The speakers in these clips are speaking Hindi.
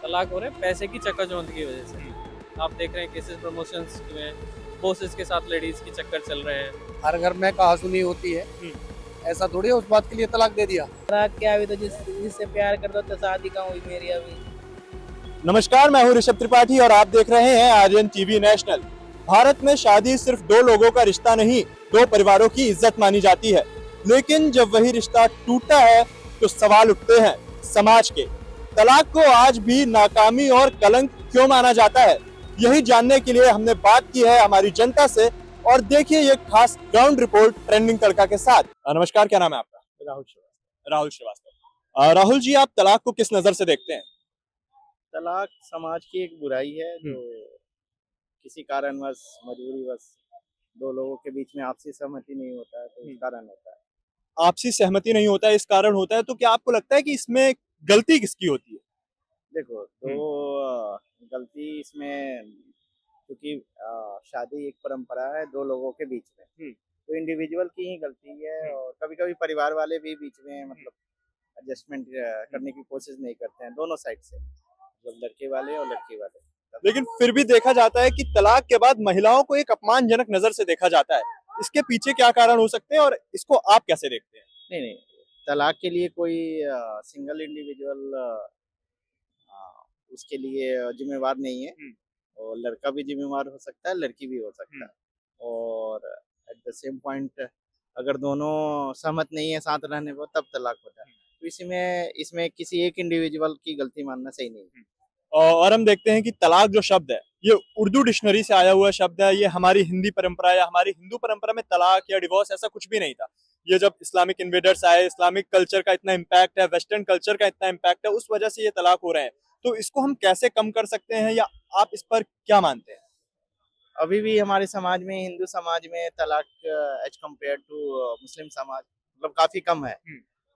तलाक हो रहे हैं पैसे की चक्काचौंध की वजह से। आप देख रहे हैं केसेस प्रमोशंस में बॉसेस के साथ लेडीज की चक्कर चल रहे हैं। हर घर में कहासुनी होती है। ऐसा थोड़ी है उस बात के लिए तलाक दे दिया। तलाक क्या, अभी तो जिससे प्यार करता हूँ तो शादी कहाँ हुई मेरी अभी। नमस्कार, मैं हूं ऋषभ त्रिपाठी और आप देख रहे हैं आर्यन टीवी नेशनल। भारत में शादी सिर्फ दो लोगों का रिश्ता नहीं, दो परिवारों की इज्जत मानी जाती है। लेकिन जब वही रिश्ता टूटता है तो सवाल उठते हैं समाज के। तलाक को आज भी नाकामी और कलंक क्यों माना जाता है, यही जानने के लिए हमने बात की है हमारी जनता से। और देखिए ये खास ग्राउंड रिपोर्ट ट्रेंडिंग तड़का के साथ। नमस्कार, क्या नाम है आपका? राहुल श्रीवास्तव। राहुल श्रीवास्तव। राहुल जी, आप तलाक को किस नजर से देखते हैं? तलाक समाज की एक बुराई है जो किसी कारणवश मजबूरीवश दो लोगों के बीच में आपसी सहमति नहीं होता है तो इस कारण होता है। आपसी सहमति नहीं होता है इस कारण होता है, तो क्या आपको लगता है कि इसमें गलती किसकी होती है? देखो गलती इसमें क्योंकि शादी एक परंपरा है दो लोगों के बीच में, तो इंडिविजुअल की ही गलती है। और कभी कभी परिवार वाले भी बीच में मतलब एडजस्टमेंट करने की कोशिश नहीं करते हैं दोनों साइड से, मतलब लड़के वाले और लड़की वाले। लेकिन फिर भी देखा जाता है कि तलाक के बाद महिलाओं को एक अपमानजनक नजर से देखा जाता है। इसके पीछे क्या कारण हो सकते हैं और इसको आप कैसे देखते हैं? नहीं नहीं, तलाक के लिए कोई सिंगल इंडिविजुअल उसके लिए जिम्मेवार नहीं है। और लड़का भी जिम्मेवार हो सकता है, लड़की भी हो सकता है। और एट द सेम पॉइंट अगर दोनों सहमत नहीं है साथ रहने को तब तलाक होता है। तो इसमें किसी एक इंडिविजुअल की गलती मानना सही नहीं है। और हम देखते हैं कि तलाक जो शब्द है ये उर्दू डिक्शनरी से आया हुआ शब्द है। ये हमारी हिंदी परंपरा या हमारी हिंदू परंपरा में तलाक या डिवोर्स ऐसा कुछ भी नहीं था। ये जब इस्लामिक इन्वेडर्स आए, इस्लामिक कल्चर का इतना इम्पैक्ट है, वेस्टर्न कल्चर का इतना इम्पैक्ट है, उस वजह से ये तलाक हो रहे हैं। तो इसको हम कैसे कम कर सकते हैं या आप इस पर क्या मानते हैं? अभी भी हमारे समाज में, हिंदू समाज में तलाक एज कम्पेयर टू मुस्लिम समाज मतलब काफी कम है।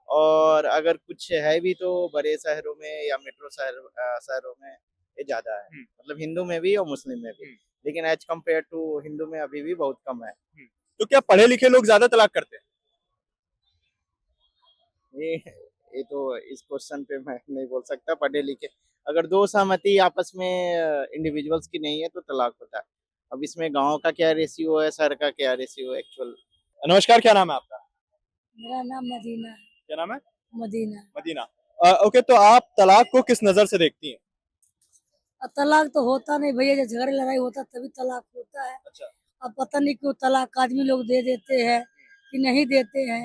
और अगर कुछ है भी तो बड़े शहरों में या मेट्रो शहरों में ये ज्यादा है, मतलब हिंदू में भी और मुस्लिम में भी। लेकिन एज कम्पेयर टू हिंदू में अभी भी बहुत कम है। तो क्या पढ़े लिखे लोग ज्यादा तलाक करते हैं? ये तो इस क्वेश्चन पे मैं नहीं बोल सकता। पढ़े लिखे अगर दो सहमति आपस में इंडिविजुअल्स की नहीं है तो तलाक होता है। अब इसमें गांव का क्या रेशियो है, शहर का क्या रेशियो है एक्चुअल। नमस्कार, क्या नाम है आपका? मेरा नाम मदीना है। क्या नाम है? मदीना। मदीना। ओके, तो आप तलाक को किस नजर से देखती हैं? तलाक तो होता नहीं भैया, जब झगड़े लड़ाई होता तभी तलाक होता है। अच्छा। अब पता नहीं क्यों तलाक आदमी लोग दे देते हैं कि नहीं देते हैं।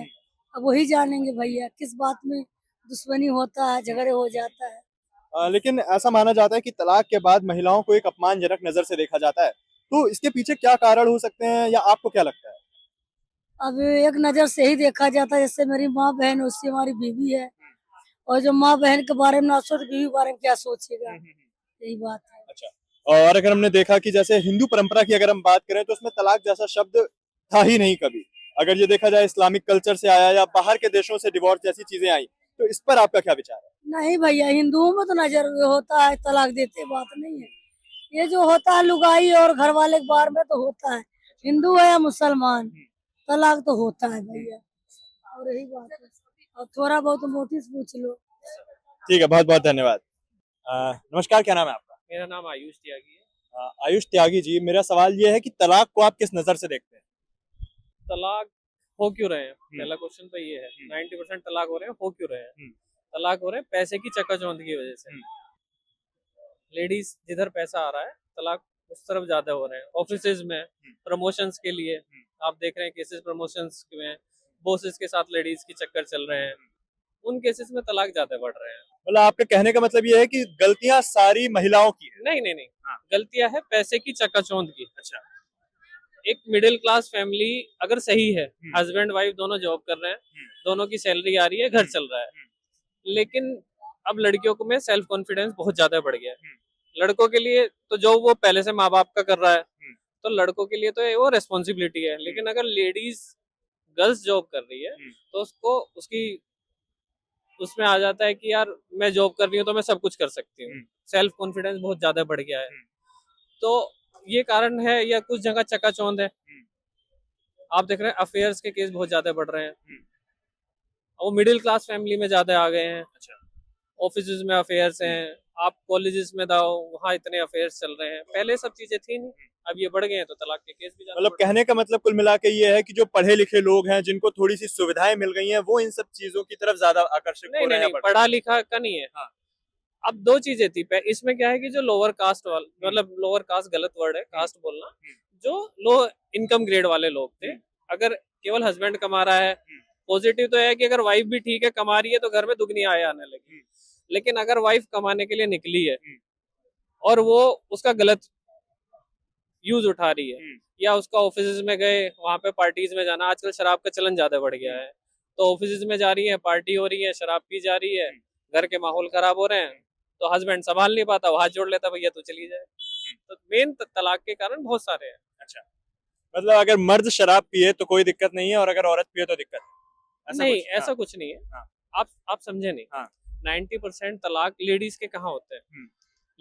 अब वही जानेंगे भैया किस बात में दुश्मनी होता है, झगड़े हो जाता है। लेकिन ऐसा माना जाता है कि तलाक के बाद महिलाओं को एक अपमानजनक नजर से देखा जाता है। तो इसके पीछे क्या कारण हो सकते हैं या आपको क्या लगता है? अब एक नजर से ही देखा जाता है, जैसे मेरी माँ बहन उससे हमारी बीवी है। और जो माँ बहन के बारे में ना सोच, बीवी के बारे में क्या सोचेगा, यही बात है। अच्छा। और अगर हमने देखा कि जैसे हिंदू परंपरा की अगर हम बात करें तो उसमें तलाक जैसा शब्द था ही नहीं कभी। अगर ये देखा जाए इस्लामिक कल्चर से आया या बाहर के देशों से डिवोर्स जैसी चीजें आई, तो इस पर आपका क्या विचार है? नहीं भैया, हिंदुओं में तो नजर होता है, तलाक देते बात नहीं है। ये जो होता है लुगाई और घर वाले के बारे में तो होता है, हिंदू है या मुसलमान, तलाक तो होता है भैया। और यही बात है। और थोड़ा बहुत नोटिस पूछ लो। ठीक है, बहुत बहुत धन्यवाद। नमस्कार, क्या नाम है आपका? मेरा नाम आयुष त्यागी है। आयुष त्यागी जी, मेरा सवाल ये है कि तलाक को आप किस नजर से देखते हैं? तलाक हो क्यों रहे हैं, पहला क्वेश्चन तो ये है। 90% तलाक हो रहे हैं, हो क्यों रहे हैं? तलाक हो रहे हैं पैसे की चक्काचौंध की वजह से। लेडीज जिधर पैसा आ रहा है तलाक उस तरफ ज्यादा हो रहे हैं। ऑफिसेज में प्रमोशंस के लिए आप देख रहे हैं केसेस प्रमोशंस में बॉसेस के साथ लेडीज की चक्कर चल रहे हैं। उन केसेस में तलाक ज्यादा बढ़ रहे हैं। मतलब आपके कहने का मतलब ये है कि गलतियां सारी महिलाओं की है? नहीं नहीं नहीं, गलतियां है पैसे की चक्काचौंध की। अच्छा, एक मिडिल क्लास फैमिली अगर सही है, हस्बैंड वाइफ दोनों जॉब कर रहे हैं, दोनों की सैलरी आ रही है, घर चल रहा है, लेकिन अब लड़कियों को में सेल्फ कॉन्फिडेंस बहुत ज्यादा बढ़ गया है। लड़कों के लिए तो जो वो पहले से माँ बाप का कर रहा है, तो लड़कों के लिए तो वो रेस्पॉन्सिबिलिटी है। लेकिन अगर लेडीज गर्ल्स जॉब कर रही है तो उसको उसकी उसमें आ जाता है कि यार मैं जॉब कर रही हूँ तो मैं सब कुछ कर सकती हूँ। सेल्फ कॉन्फिडेंस बहुत ज्यादा बढ़ गया है। तो ये कारण है, या कुछ जगह चकाचौंध है। आप देख रहे हैं अफेयर्स के केस बहुत ज्यादा बढ़ रहे हैं, वो मिडिल क्लास फैमिली में ज्यादा आ गए हैं। अच्छा। ऑफिस में अफेयर्स हैं, आप कॉलेजेस में जाओ वहाँ इतने अफेयर्स चल रहे हैं। पहले सब चीजें थी नहीं, अब ये बढ़ गए हैं तो तलाक के केस भी ज्यादा मतलब बढ़ गए हैं। कहने का मतलब कुल मिला के ये है कि जो पढ़े लिखे लोग हैं, जिनको थोड़ी सी सुविधाएं मिल गई हैं, वो इन सब चीजों की तरफ ज्यादा आकर्षित नहीं हो रहे नहीं हैं। नहीं, पढ़ा लिखा का नहीं है। हाँ। अब दो चीजें थी, इसमें क्या है कि जो लोअर कास्ट वाले, मतलब लोअर कास्ट गलत वर्ड है, कास्ट बोलना, जो लो इनकम ग्रेड वाले लोग थे, अगर केवल हस्बैंड कमा रहा है, पॉजिटिव तो है कि अगर वाइफ भी ठीक है कमा रही है तो घर में दुगनी आय आने लगी। लेकिन अगर वाइफ कमाने के लिए निकली है और वो उसका गलत यूज उठा रही है, या उसका ऑफिस में गए वहां पे पार्टीज में जाना, आजकल शराब का चलन ज्यादा बढ़ गया है, तो ऑफिस में जा रही है, पार्टी हो रही है, शराब पी जा रही है, घर के माहौल खराब हो रहे हैं, तो हस्बैंड संभाल नहीं पाता, वो हाथ जोड़ लेता, भैया तू चली जाए। तो मेन तलाक के कारण बहुत सारे हैं। अच्छा, मतलब अगर मर्द शराब पिए तो कोई दिक्कत नहीं है, और अगर औरत पिए तो दिक्कत है, ऐसा नहीं, कुछ? ऐसा कुछ नहीं है। हाँ। आप समझे नहीं। हाँ। 90% तलाक लेडीज के कहाँ होते हैं।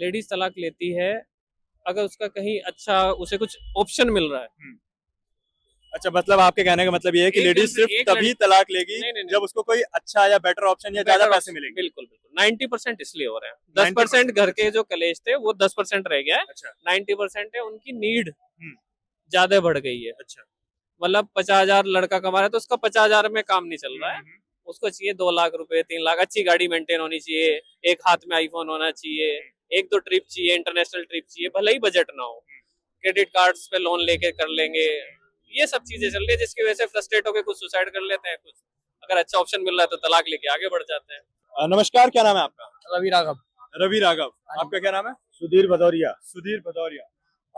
लेडीज तलाक लेती है अगर उसका कहीं अच्छा, उसे कुछ ऑप्शन मिल रहा है। अच्छा, मतलब आपके कहने का मतलब ये है कि एक लेडीज गर्लफ्रेंड- सिर्फ एक तभी लड़की- तलाक लेगी नहीं, नहीं, नहीं। जब उसको कोई अच्छा या बेटर ऑप्शन या ज्यादा पैसे मिलेंगे। बिल्कुल बिल्कुल 90% इसलिए हो रहे हैं। 10% घर के जो कलेश थे वो 10% रह गया है। अच्छा। 90% है उनकी नीड ज्यादा बढ़ गई है। अच्छा। मतलब 50,000 लड़का कमा रहा है तो उसका 50,000 में काम नहीं चल रहा है, उसको चाहिए 2 लाख रुपए, 3 लाख, अच्छी गाड़ी मेंटेन होनी चाहिए, एक हाथ में आईफोन होना चाहिए, 1-2 ट्रिप चाहिए, इंटरनेशनल ट्रिप चाहिए, भले ही बजट ना हो, क्रेडिट कार्ड्स पे लोन लेके कर लेंगे। ये सब चीजें चल रही है जिसकी वजह से फ्रस्ट्रेट होकर कुछ सुसाइड कर लेते हैं, कुछ अगर अच्छा ऑप्शन मिल रहा है तो तलाक लेके आगे बढ़ जाते हैं। नमस्कार, क्या नाम है आपका? रवि राघव। रवि राघव। आपका क्या नाम है? सुधीर भदौरिया। सुधीर भदौरिया।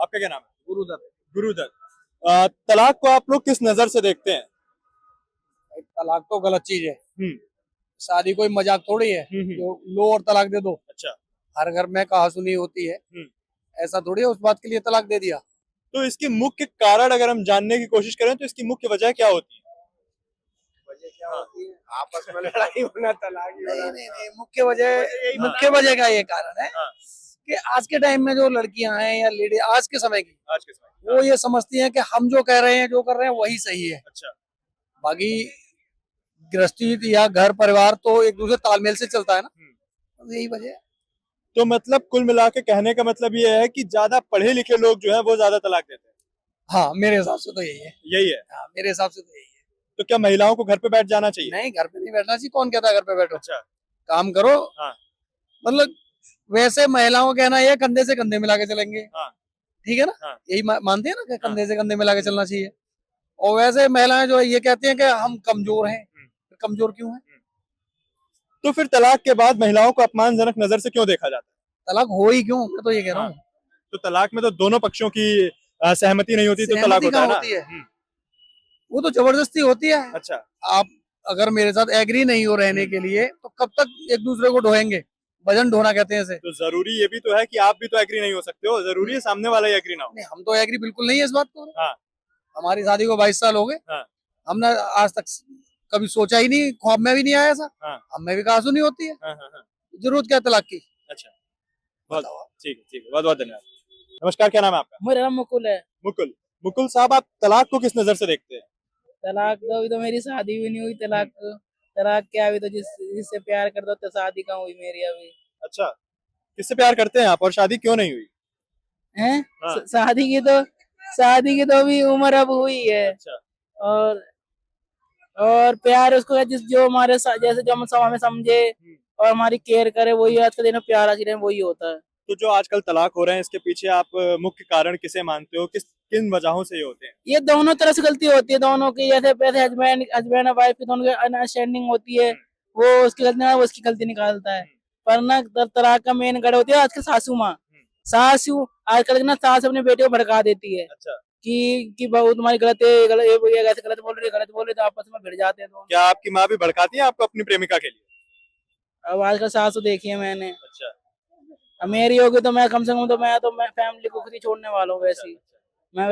आपका क्या नाम है? गुरुदत्त। गुरुदत्त। तलाक को आप लोग किस नजर से देखते हैं? तलाक तो गलत चीज है। शादी कोई मजाक थोड़ी है जो लो और तलाक दे दो। अच्छा। हर घर में कहा सुनी होती है, ऐसा थोड़ी है उस बात के लिए तलाक दे दिया। तो इसकी मुख्य कारण अगर हम जानने की कोशिश करें तो इसकी मुख्य वजह क्या होती है? वजह क्या होती है? आपस में लड़ाई होना, तलाक ही होना। नहीं, मुख्य वजह का ये कारण है कि आज के टाइम में जो लड़कियां हैं या लेडी आज के समय की, आज के समय वो ये समझती हैं कि हम जो कह रहे हैं, जो कर रहे हैं वही सही है। अच्छा। बाकी गृहस्थी या घर परिवार तो एक दूसरे तालमेल से चलता है ना, तो यही वजह है। तो मतलब कुल मिला के कहने का मतलब ये है कि ज्यादा पढ़े लिखे लोग जो है वो ज्यादा तलाक देते हैं। हाँ, मेरे हिसाब से तो यही है। यही है। हाँ, मेरे हिसाब से तो यही है। तो क्या महिलाओं को घर पे बैठ जाना चाहिए? नहीं, घर पे नहीं बैठना चाहिए। कौन कहता है घर पे बैठो? अच्छा। काम करो। हाँ। मतलब वैसे महिलाओं का कहना है कंधे से कंधे मिला के चलेंगे। हाँ। ठीक है ना? हाँ। यही मानते हैं ना कि कंधे से कंधे मिला के चलना चाहिए। और वैसे महिलाएं जो ये कहती हैं कि हम कमजोर हैं। कमजोर क्यों हैं? तो फिर तलाक के बाद महिलाओं को अपमानजनक नजर से क्यों देखा जाता है? तलाक हो ही क्यों, मैं तो ये कह रहा हूँ। तो तलाक में तो दोनों पक्षों की सहमति नहीं होती तो तलाक सहमति होता है कहाँ ना? होती है? वो तो जबरदस्ती होती है। अच्छा। आप अगर मेरे साथ एग्री नहीं हो रहने के लिए तो कब तक एक दूसरे को ढोएंगे? वजन ढोना कहते हैं इसे। तो जरूरी ये भी तो है कि आप भी तो एग्री नहीं हो सकते हो, जरूरी है सामने वाला ही एग्री ना हो। नहीं, हम तो एग्री बिल्कुल नहीं है इस बात को। हाँ। हमारी शादी को 22 साल हो गए। हाँ। हमने आज तक कभी सोचा ही नहीं, ख्वाब में भी नहीं आया ऐसा। हाँ। हम में भी कहा सुनी होती है। हाँ, हाँ, हाँ। जरूरत क्या है तलाक की? अच्छा, बहुत ठीक है, बहुत बहुत धन्यवाद। नमस्कार, क्या नाम है आपका? मेरा नाम मुकुल है। मुकुल। मुकुल साहब, आप तलाक को किस नजर से देखते हैं? तलाक तो अभी तो मेरी शादी भी नहीं हुई। तलाक क्या, अभी तो जिससे प्यार कर दो तो शादी कहाँ हुई मेरी अभी। अच्छा, किससे प्यार करते हैं आप और शादी क्यों नहीं हुई? हैं? हाँ। शादी की तो अभी उम्र अब हुई है। अच्छा। और प्यार उसको है जो हमारे जैसे जो हम हमें समझे और हमारी केयर करे, वही आज के दिन में प्यार आज के दिन वही होता है। तो जो आजकल तलाक हो रहे हैं इसके पीछे आप मुख्य कारण किसे मानते हो, किन वजहों से ये होते हैं? ये दोनों तरह से गलती होती है, दोनों की। जैसे पैसे हस्बैंड और वाइफ की दोनों की अंडरस्टैंडिंग होती है, वो उसकी गलती ना वो उसकी गलती निकालता है। पर ना तलाक का मेन गढ़ होती है आजकल सासू माँ। सासू आजकल ना सास अपने बेटे को भड़का देती है। अच्छा। कि बहू तुम्हारी गलत है, ये ऐसे गलत बोल रही, तो आपस में भिड़ जाते हैं। क्या आपकी माँ भी भड़काती है आपको अपनी प्रेमिका के लिए? अब आजकल सासू देखी है मैंने। अच्छा। अब मेरी होगी तो मैं कम से कम तो मैं फैमिली को खुद ही छोड़ने वाला हूँ। वैसे मैं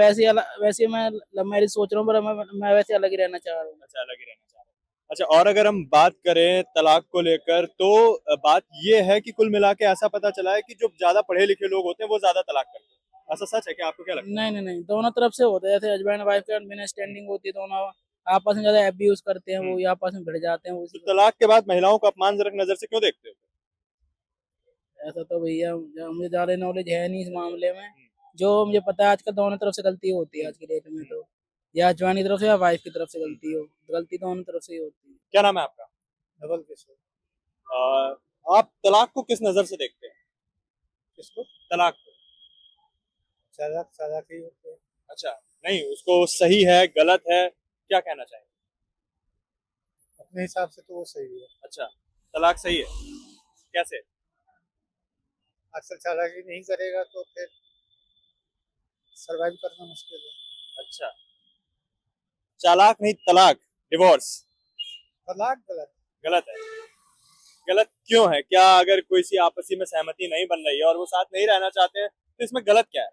वैसे मैं लव मैरिज सोच रहा हूँ, पर मैं वैसे अलग ही रहना चाह रहा हूँ। अच्छा, अलग ही रहना चाह रहे हैं। अच्छा, और अगर हम बात करें तलाक को लेकर तो बात ये है कि कुल मिला के ऐसा पता चला है कि जो ज्यादा पढ़े लिखे लोग होते हैं वो ज्यादा तलाक करते हैं। ऐसा सच है क्या? आपको क्या लगता है? नहीं, दोनों तरफ से होता है। जैसे हस्बैंड वाइफ की अंडरस्टैंडिंग होती है, दोनों आपस में ज्यादा अब्यूज करते हैं, वो आपस में भिड़ जाते हैं। तो तलाक के बाद महिलाओं को अपमानजनक नजर से क्यों देखते हो? ऐसा तो भैया मुझे ज्यादा नॉलेज है नहीं इस मामले में। जो मुझे पता है आजकल दोनों तरफ से गलती होती है आज की डेट में, तो या जवान की तरफ से या वाइफ की तरफ से गलती दोनों तरफ से ही होती है। क्या नाम है आपका? डबल किशोर। आप तलाक को किस नजर से देखते हैं? किसको? तलाक को। तलाक ही होते हैं। अच्छा, नहीं उसको सही है गलत है क्या कहना चाहेंगे? अपने हिसाब से तो वो सही है। अच्छा, तलाक सही है, कैसे? अक्सर चालाकी नहीं करेगा तो फिर सरवाइव करना मुश्किल है। अच्छा, चालाक नहीं तलाक, डिवोर्स तलाक गलत। गलत है। गलत क्यों है? क्या अगर कोई सी आपसी में सहमति नहीं बन रही है और वो साथ नहीं रहना चाहते हैं तो इसमें गलत क्या है?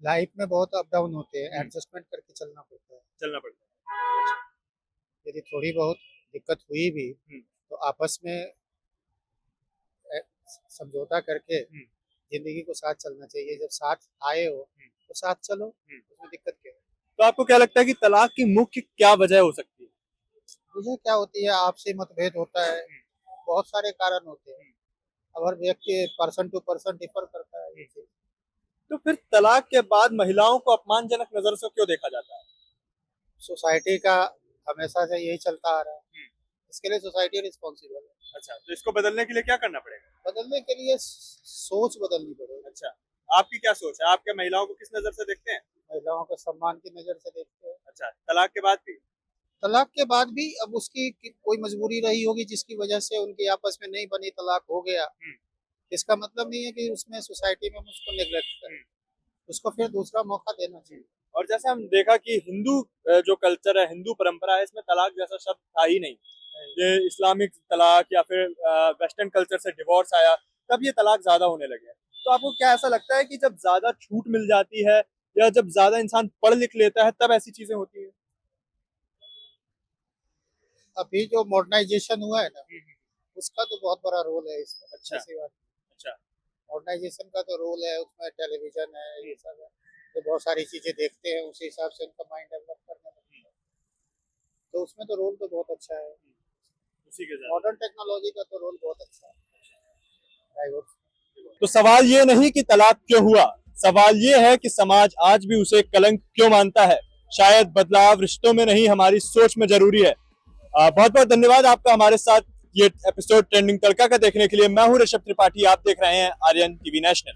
लाइफ में बहुत अप डाउन होते हैं, एडजस्टमेंट करके चलना पड़ता है। चलना पड़ता है। यदि थोड़ी बहुत दिक्कत हुई भी तो आपस में समझौता करके जिंदगी को साथ चलना चाहिए। जब साथ आए हो तो साथ चलो, उसमें दिक्कत क्या है? तो आपको क्या लगता है कि तलाक की मुख्य क्या वजह हो सकती है? मुझे क्या होती है, आपसी मतभेद होता है, बहुत सारे कारण होते हैं। अब हर व्यक्ति पर्सन टू पर्सन डिफर करता है ये चीज। तो फिर तलाक के बाद महिलाओं को अपमानजनक नजर से क्यों देखा जाता है? सोसाइटी का हमेशा से यही चलता आ रहा है, इसके लिए सोसाइटी रिस्पॉन्सिबल है। अच्छा, तो इसको बदलने के लिए क्या करना पड़ेगा? बदलने के लिए सोच बदलनी पड़ेगी। अच्छा, आपकी क्या सोच है? आप क्या महिलाओं को किस नजर से देखते हैं? महिलाओं को सम्मान की नजर से देखते हैं। अच्छा, तलाक के बाद भी? तलाक के बाद भी अब उसकी कोई मजबूरी रही होगी जिसकी वजह से उनकी आपस में नहीं बनी, तलाक हो गया। इसका मतलब नहीं है कि उसमें सोसाइटी में हम उसको नेग्लेक्ट करें, उसको फिर दूसरा मौका देना चाहिए। और जैसे हम देखा कि हिंदू जो कल्चर है, हिंदू परंपरा है, इसमें तलाक जैसा शब्द था ही नहीं। ये इस्लामिक तलाक या फिर वेस्टर्न कल्चर से डिवोर्स आया, तब ये तलाक ज्यादा होने लगे। तो आपको क्या ऐसा लगता है कि जब ज्यादा छूट मिल जाती है या जब ज्यादा इंसान पढ़ लिख लेता है तब ऐसी चीजें होती है? अभी जो मॉडर्नाइजेशन हुआ है ना, उसका तो बहुत बड़ा रोल है इसमें। अच्छा। ऐसी बात। अच्छा। मॉडर्नाइजेशन का तो रोल है, उसमें टेलीविजन है, ये सब है, तो बहुत सारी चीजें देखते हैं, उसी हिसाब से उनका माइंड डेवलप करने लगता है। तो उसमें तो रोल तो बहुत अच्छा है, उसी के साथ मॉडर्न टेक्नोलॉजी का तो रोल बहुत अच्छा है। तो सवाल ये नहीं कि तलाक क्यों हुआ, सवाल ये है कि समाज आज भी उसे कलंक क्यों मानता है। शायद बदलाव रिश्तों में नहीं, हमारी सोच में जरूरी है। बहुत बहुत धन्यवाद आपका हमारे साथ ये एपिसोड ट्रेंडिंग तड़का का देखने के लिए। मैं हूं ऋषभ त्रिपाठी, आप देख रहे हैं आर्यन टीवी नेशनल।